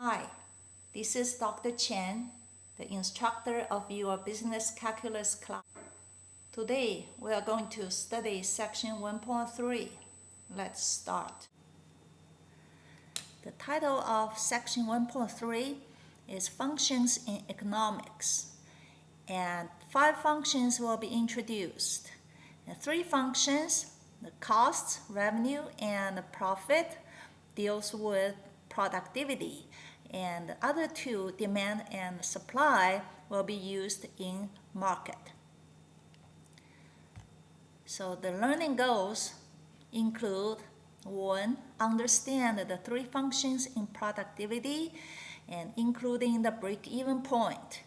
Hi, this is Dr. Chen, the instructor of your business calculus class. Today, we are going to study section 1.3. Let's start. The title of section 1.3 is Functions in Economics, and 5 functions will be introduced. And 3 functions, the cost, revenue, and the profit, deals with productivity, and the other 2, demand and supply, will be used in market. So the learning goals include 1. Understand the 3 functions in productivity and including the break-even point.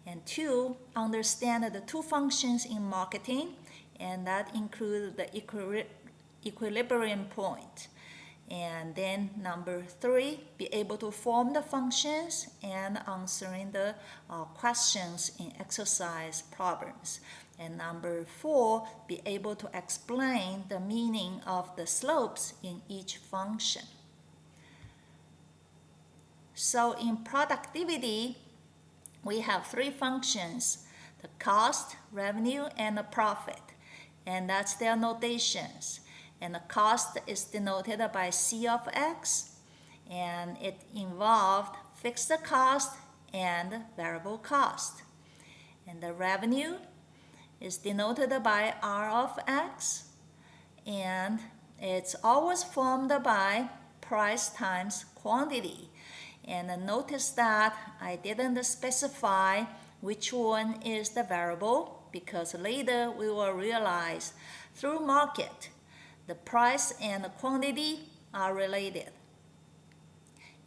And 2. Understand the 2 functions in marketing, and that includes the equilibrium point. And then number 3, be able to form the functions and answering the questions in exercise problems. And number 4, be able to explain the meaning of the slopes in each function. So in productivity, we have 3 functions: the cost, revenue, and the profit. And that's their notations. And the cost is denoted by C of X, and it involved fixed cost and variable cost. And the revenue is denoted by R of X, and it's always formed by price times quantity. And notice that I didn't specify which one is the variable, because later we will realize through market the price and the quantity are related.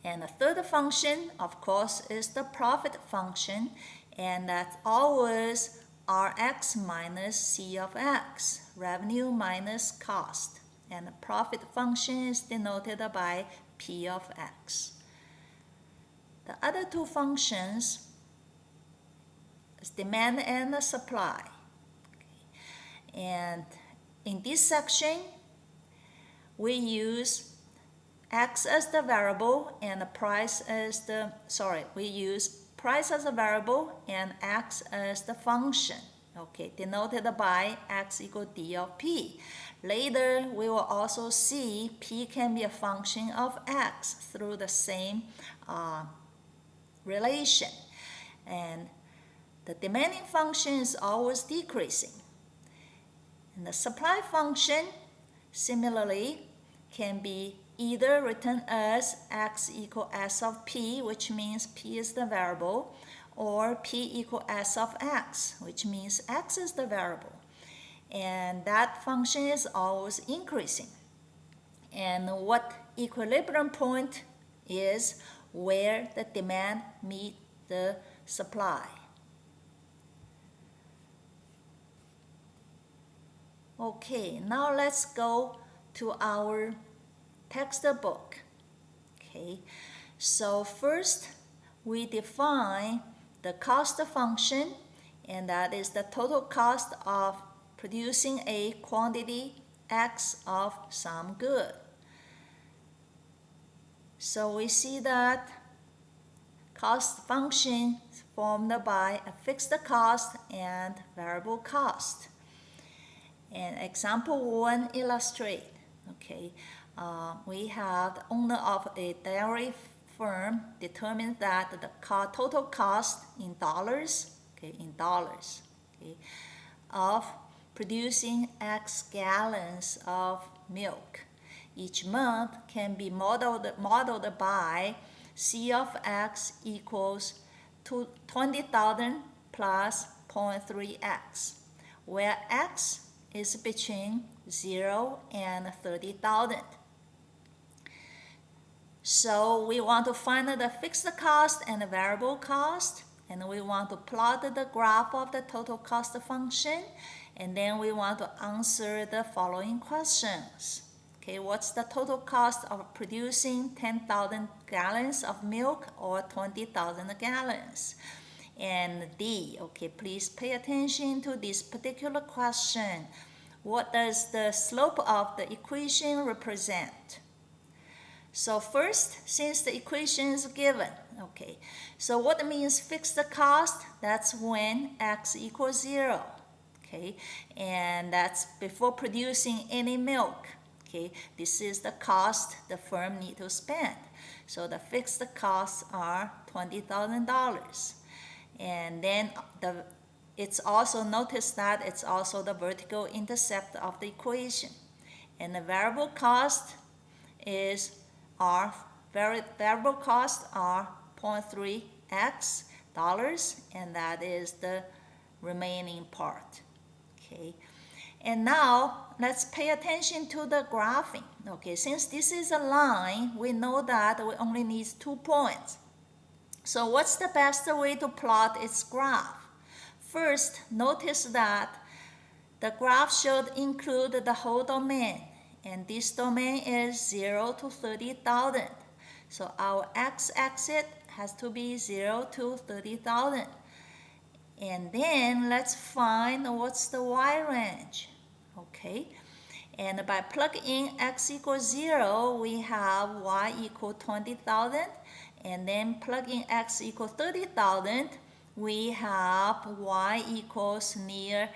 And the third function, of course, is the profit function, and that's always Rx minus C of X, revenue minus cost. And the profit function is denoted by P of X. The other 2 functions is demand and the supply. And in this section, we use X as the variable and the price as the, we use price as a variable and X as the function, denoted by X equal D of P. Later, we will also see P can be a function of X through the same relation. And the demanding function is always decreasing. And the supply function, similarly, can be either written as X equal S of P, which means P is the variable, or P equal S of X, which means X is the variable. And that function is always increasing. And what equilibrium point is where the demand meets the supply. Okay, now let's go to our textbook. So first we define the cost function, and that is the total cost of producing a quantity X of some good. So we see that cost function is formed by a fixed cost and variable cost. And example 1 illustrate. We have the owner of a dairy firm determines that the total cost in dollars, of producing X gallons of milk each month can be modeled by C of X equals 20,000 plus 0.3X, where X is between 0 and 30,000. So we want to find the fixed cost and the variable cost, and we want to plot the graph of the total cost function, and then we want to answer the following questions. What's the total cost of producing 10,000 gallons of milk or 20,000 gallons? And D, please pay attention to this particular question. What does the slope of the equation represent? So first, since the equation is given, okay, so what means fixed cost? That's when x equals 0, okay, and that's before producing any milk, okay. This is the cost the firm need to spend. So the fixed costs are $20,000, and then it's also, notice that it's also the vertical intercept of the equation, and the variable cost variable costs are 0.3x dollars, and that is the remaining part, okay. And now let's pay attention to the graphing, okay. Since this is a line, we know that we only need 2 points. So what's the best way to plot its graph? First, notice that the graph should include the whole domain, and this domain is 0 to 30,000. So our x-axis has to be 0 to 30,000. And then let's find what's the y range, okay? And by plugging in x equals 0, we have y equal 20,000. And then plugging x equals 30,000, we have y equals near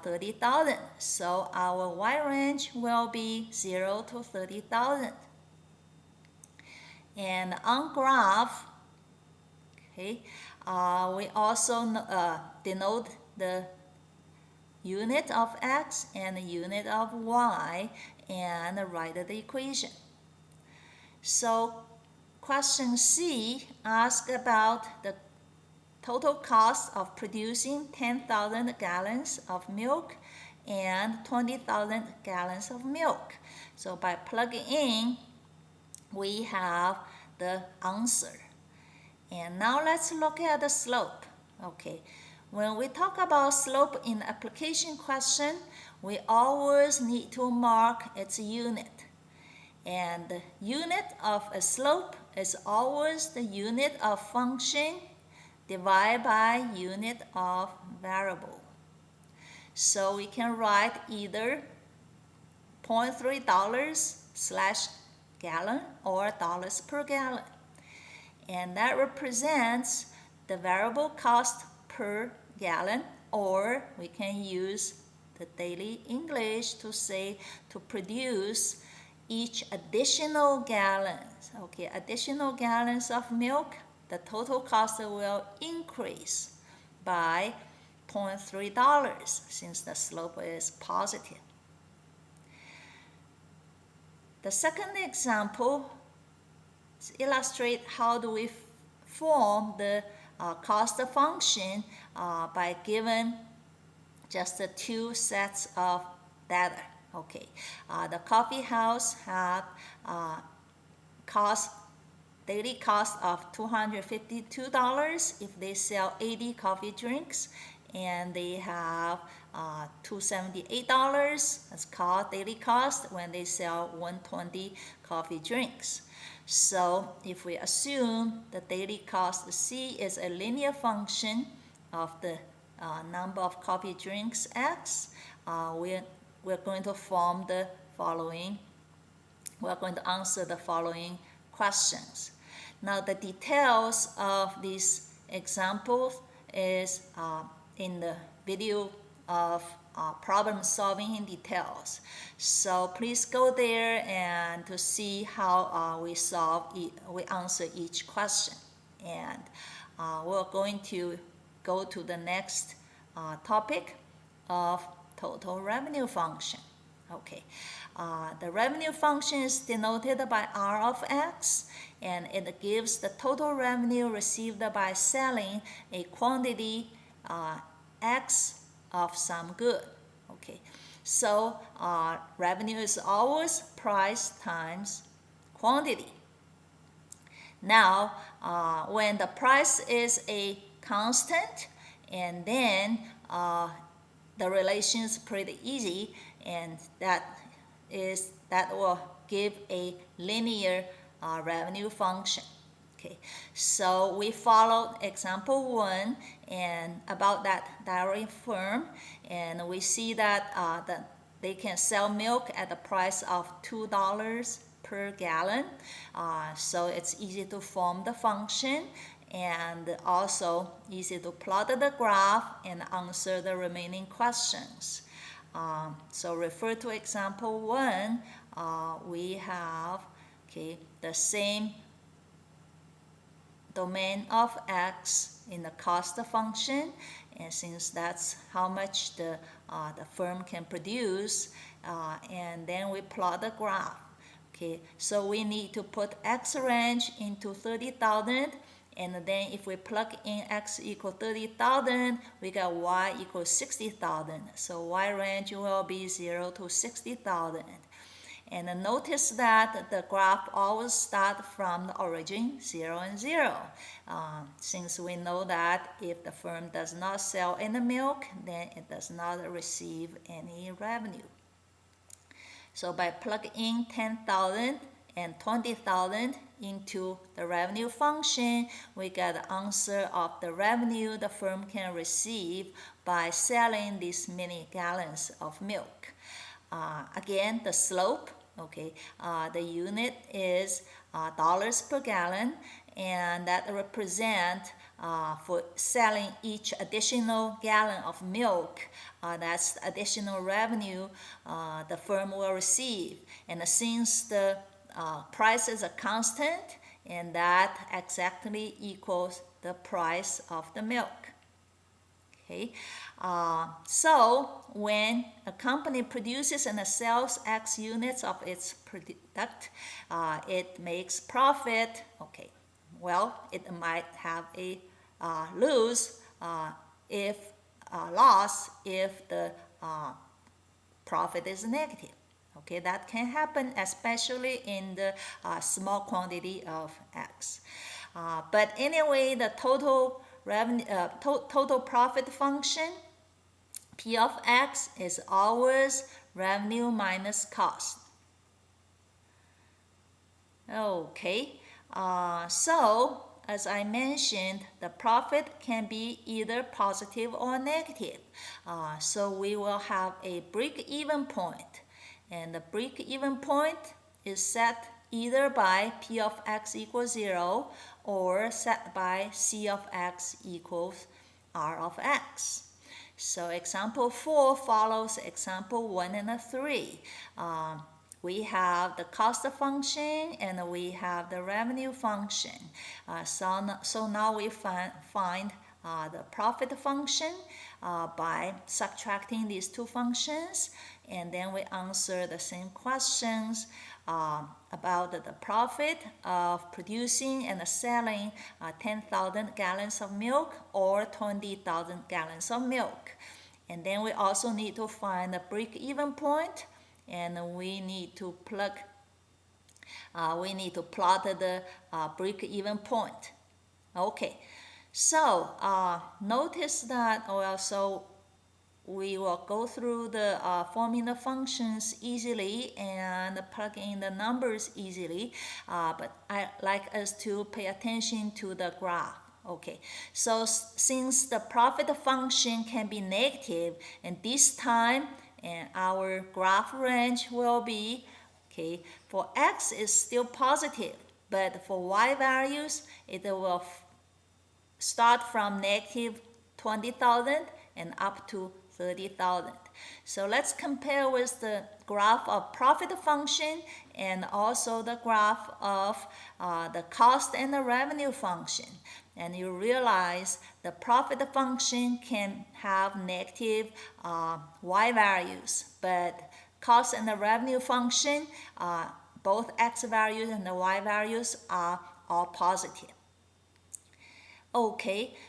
30,000. So our y range will be 0 to 30,000. And on graph, okay, we also denote the unit of x and the unit of y and write the equation. So question C asks about the total cost of producing 10,000 gallons of milk and 20,000 gallons of milk. So by plugging in, we have the answer. And now let's look at the slope. Okay, when we talk about slope in application question, we always need to mark its unit. And the unit of a slope is always the unit of function divided by unit of variable. So we can write either $0.3/gallon or dollars per gallon. And that represents the variable cost per gallon, or we can use the daily English to say to produce each additional gallons, okay, additional gallons of milk, the total cost will increase by $0.3 since the slope is positive. The second example illustrates how do we form the cost function by given just the 2 sets of data. Okay, the coffee house had daily cost of $252 if they sell 80 coffee drinks, and they have $278 that's called daily cost when they sell 120 coffee drinks. So if we assume the daily cost C is a linear function of the number of coffee drinks x, we're going to form the following, we're going to answer the following questions. Now the details of these examples is in the video of problem solving in details. So please go there and to see how we answer each question. And we're going to go to the next topic of total revenue function. Okay, the revenue function is denoted by R of x, and it gives the total revenue received by selling a quantity x of some good. Okay, so revenue is always price times quantity. Now, when the price is a constant, and then the relation is pretty easy, and that will give a linear revenue function. Okay, so we followed example 1 and about that dairy firm, and we see that they can sell milk at the price of $2 per gallon. So it's easy to form the function and also easy to plot the graph and answer the remaining questions. So refer to example 1. We have the same domain of x in the cost function, and since that's how much the firm can produce, and then we plot the graph. So we need to put x range into 30,000, and then if we plug in x equal 30,000, we got y equals 60,000. So y range will be 0 to 60,000. And notice that the graph always starts from the origin 0 and 0. Since we know that if the firm does not sell any milk, then it does not receive any revenue. So by plugging in 10,000 and 20,000 into the revenue function, we get the answer of the revenue the firm can receive by selling these many gallons of milk. Again, the slope, the unit is dollars per gallon, and that represents for selling each additional gallon of milk, that's additional revenue the firm will receive. And since the prices are constant, and that exactly equals the price of the milk. So when a company produces and sells X units of its product, it makes profit. Well, it might have a loss if the profit is negative. That can happen, especially in the small quantity of X. But anyway, the total revenue, total profit function, P of X, is always revenue minus cost. So as I mentioned, the profit can be either positive or negative. So we will have a break-even point, and the break-even point is set either by P of X equals 0 or set by C of X equals R of X. So example 4 follows example 1 and 3. We have the cost function and we have the revenue function. So now we find the profit function by subtracting these two functions, and then we answer the same questions about the profit of producing and selling 10,000 gallons of milk or 20,000 gallons of milk. And then we also need to find the break-even point, and we need to plot the break-even point. So notice that so we will go through the forming the functions easily and plug in the numbers easily, but I like us to pay attention to the graph. So since the profit function can be negative, and this time and our graph range will be, for X is still positive, but for Y values it will start from negative 20,000 and up to 30,000. So let's compare with the graph of profit function and also the graph of the cost and the revenue function. And you realize the profit function can have negative Y values, but cost and the revenue function, both X values and the Y values are all positive.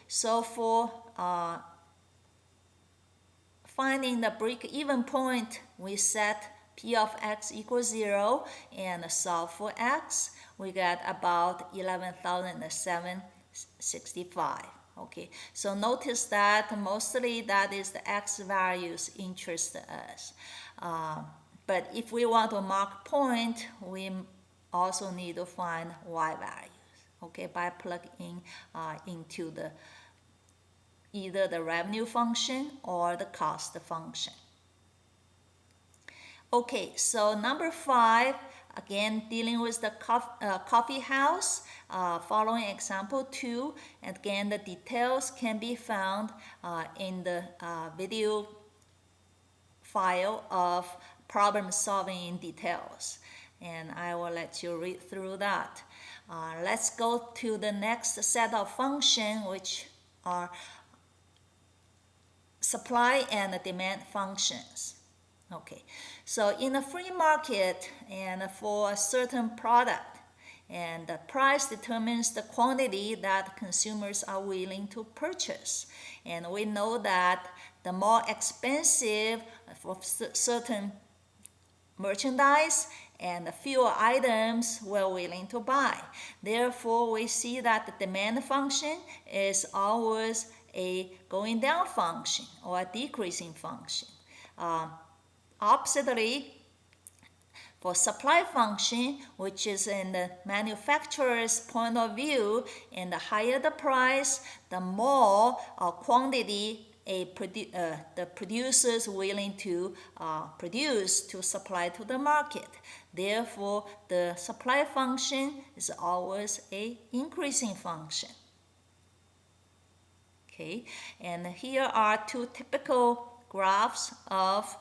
So for finding the break-even point, we set P of X equals 0 and solve for X. We get about 11,765. So notice that mostly that is the X values interest us. But if we want to mark point, we also need to find Y values, by plugging into the either the revenue function or the cost function. So number 5, again dealing with the coffee house, following example 2. And again, the details can be found in the video file of problem solving in details. And I will let you read through that. Let's go to the next set of functions, which are supply and demand functions. Okay, so in a free market and for a certain product, and the price determines the quantity that consumers are willing to purchase. And we know that the more expensive for certain merchandise and the fewer items we're willing to buy. Therefore, we see that the demand function is always a going down function or a decreasing function. Oppositely, for supply function, which is in the manufacturer's point of view, and the higher the price, the more quantity the producers willing to produce to supply to the market. Therefore, the supply function is always a increasing function. Okay, and here are two typical graphs of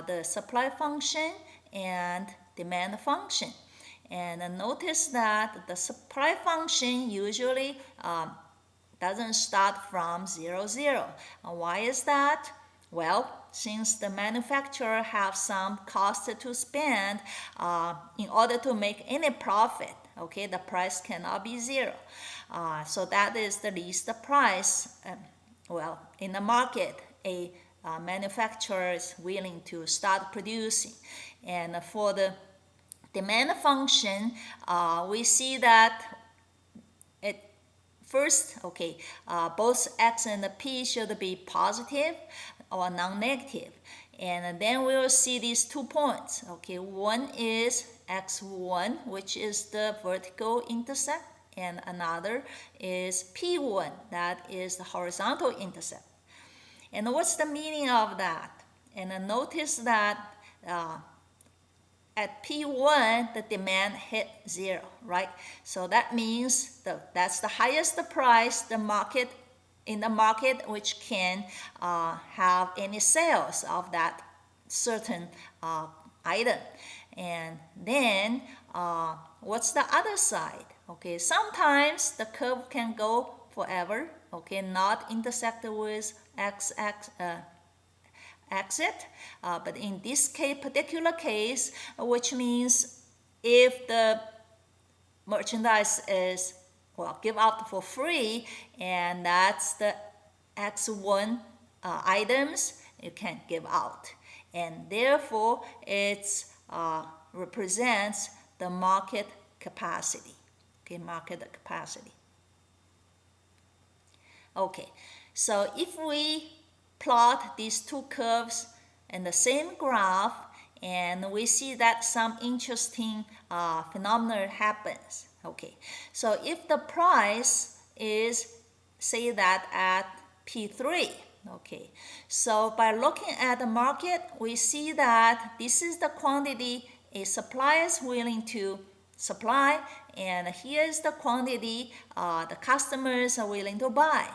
the supply function and demand function. And notice that the supply function usually doesn't start from 0, 0. Why is that? Well, since the manufacturer have some cost to spend in order to make any profit, okay, the price cannot be 0. So that is the least price. In the market, a manufacturer is willing to start producing. And for the demand function, we see that first, both x and p should be positive or non-negative. And then we will see these 2 points. Okay, one is x1, which is the vertical intercept, and another is p1, that is the horizontal intercept. And what's the meaning of that? And notice that at P1, the demand hit 0, right? So that means that's the highest price in the market which can have any sales of that certain item. And then what's the other side? Okay, sometimes the curve can go forever, okay, not intersect with exit, but in this particular case, which means if the merchandise is give out for free, and that's the x1 items you can give out, and therefore it represents the market capacity. Okay, market capacity. Okay, so if we plot these two curves in the same graph, and we see that some interesting phenomena happens. Okay, so if the price is, say that at P3, okay, so by looking at the market, we see that this is the quantity a supplier is willing to supply, and here's the quantity the customers are willing to buy.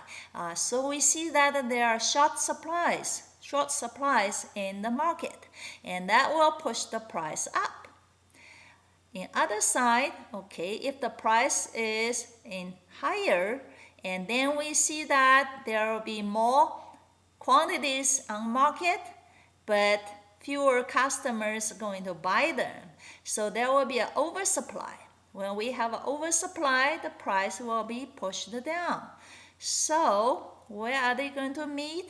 So we see that there are short supplies in the market, and that will push the price up. In other side, okay, if the price is in higher, and then we see that there will be more quantities on market, but fewer customers are going to buy them. So there will be an oversupply. When we have an oversupply, the price will be pushed down. So where are they going to meet?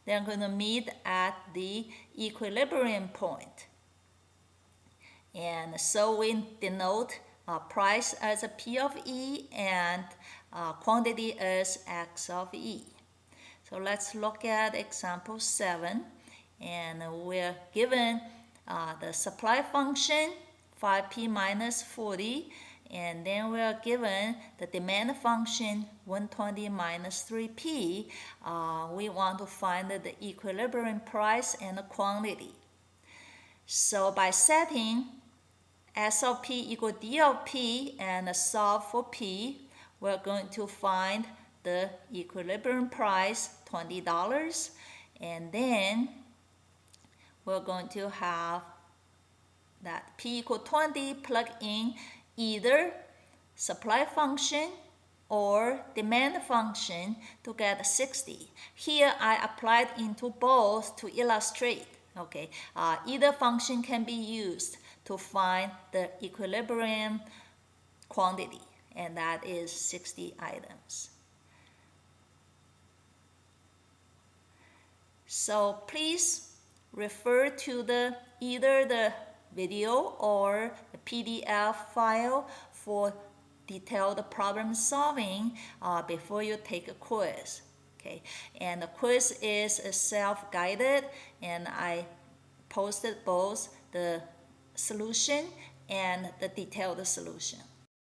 They're going to meet at the equilibrium point. And so we denote price as a P of E and quantity as X of E. So let's look at example 7. And we're given the supply function 5P minus 40, and then we're given the demand function 120 minus 3P. We want to find the equilibrium price and the quantity. So by setting S of P equal D of P and solve for P, we're going to find the equilibrium price, $20, and then we're going to have that P equal 20 plug in either supply function or demand function to get 60. Here I applied into both to illustrate. Okay, either function can be used to find the equilibrium quantity, and that is 60 items. So please refer to either the video or the PDF file for detailed problem solving before you take a quiz. Okay, and the quiz is self-guided, and I posted both the solution and the detailed solution.